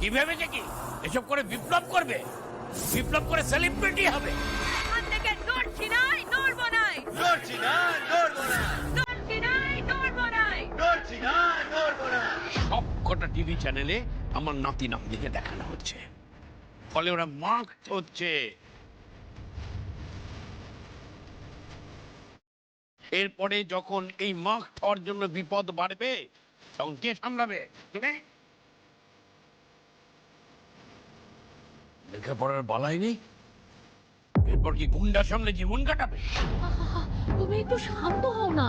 কি ভেবেছে কি এসব করে বিপ্লব করবে? বিপ্লব করে সেলিব্রিটি হবে? এখান থেকে নড়ছি নাই, নড়বো নাই। নড়ছি না, নড়বো না। নড়ছি নাই, নড়বো নাই। নড়ছি না, নড়বো না। সব কটা টিভি চ্যানেলে আমার নাতি নাতনিকে দেখানো হচ্ছে, ফলে ওরা মাখ হচ্ছে। এরপরে যখন এই মাখ হওয়ার জন্য বিপদ বাড়বে তখন কে সামলাবে? লেখাপড়ার বালাই নেই, এরপর কি গুন্ডার সঙ্গে জীবন কাটাবে? তুমি একটু শান্ত হও না।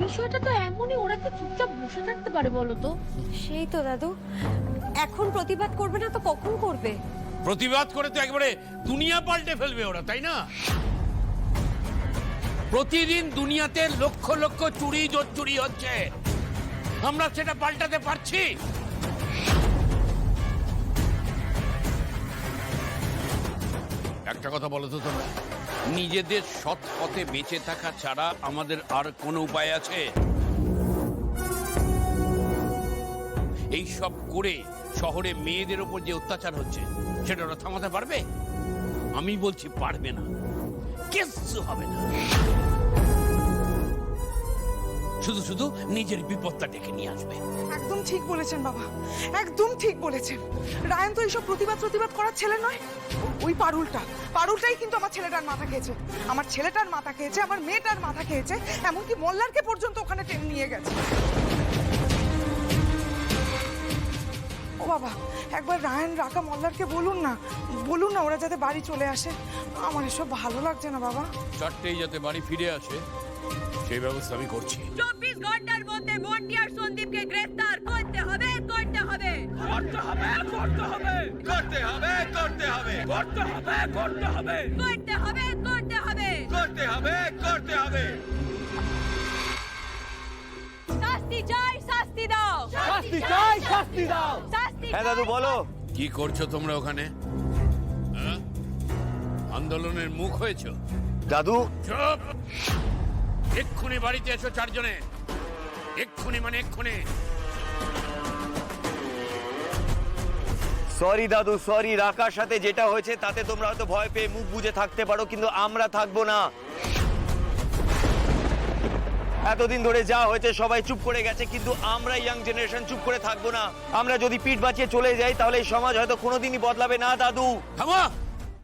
বিষয়টা তো এমনই, ওরা কি চুপচাপ বসে থাকতে পারে বলো তো? সেই তো দাদু, এখন প্রতিবাদ করবে না তো কখন করবে? প্রতিবাদ করে তো একবারে দুনিয়া পাল্টে ফেলবে ওরা, তাই না? প্রতিদিন দুনিয়াতে লক্ষ লক্ষ চুরি চুরি হচ্ছে, আমরা সেটা পাল্টাতে পারছি? একটা কথা বলো তো তোমরা, নিজেদের সৎ পথে বেঁচে থাকা ছাড়া আমাদের আর কোনো উপায় আছে? এই সব করে শহরে মেয়েদের উপর যে অত্যাচার হচ্ছে সেটা ওরা থামাতে পারবে? আমি বলছি পারবে না, কিচ্ছু হবে না। শুধু শুধু নিজের বিপদটা ডেকে নিয়ে আসবে। একদম ঠিক বলেছেন বাবা, একদম ঠিক বলেছেন। রায়ন তো এইসব প্রতিবাদ করার ছেলে নয়। ওই পারুলটাই কিন্তু আমার ছেলেটার মাথা খেয়েছে, আমার ছেলেটার মাথা খেয়েছে, আমার মেয়েটার মাথা খেয়েছে, এমনকি মোল্লারকে পর্যন্ত ওখানে টেনে নিয়ে গেছে। ও বাবা, একবার রায়ন রাকা মোল্লারকে বলুন না ওরা যাতে বাড়ি চলে আসে। আমার এসব ভালো লাগছে না বাবা। চারটেই যাতে বাড়ি ফিরে আসে সেই ব্যবস্থা আমি করছি। 24 ঘন্টার মধ্যে মন্টি আর সন্দীপকে গ্রেফতার করতে হবে, করতে হবে। করতে হবে, করতে হবে। করতে হবে, করতে হবে। করতে হবে, করতে হবে। করতে হবে, করতে হবে। করতে হবে, করতে হবে। শাস্তি চাই, শাস্তি দাও। শাস্তি চাই, শাস্তি দাও। শাস্তি হ্যাঁ দাদু বলো। কি করছো তোমরা ওখানে? হ্যাঁ? আন্দোলনের মুখ হয়েছো? দাদু চুপ! এক্ষুনি বাড়িতে এসো চারজনে, এক্ষুনি মানে এক্ষুনি। সরি দাদু, সরি। রাকার সাথে যেটা হয়েছে তাতে তোমরা হয়তো ভয় পেয়ে মুখ বুজে থাকতে পারো, কিন্তু আমরা থাকবো না। এতদিন ধরে যা হয়েছে সবাই চুপ করে গেছে, কিন্তু আমরা ইয়াং জেনারেশন চুপ করে থাকবো না। আমরা যদি পিঠ বাঁচিয়ে চলে যাই তাহলে এই সমাজ হয়তো কোনোদিনই বদলাবে না দাদু। থামো!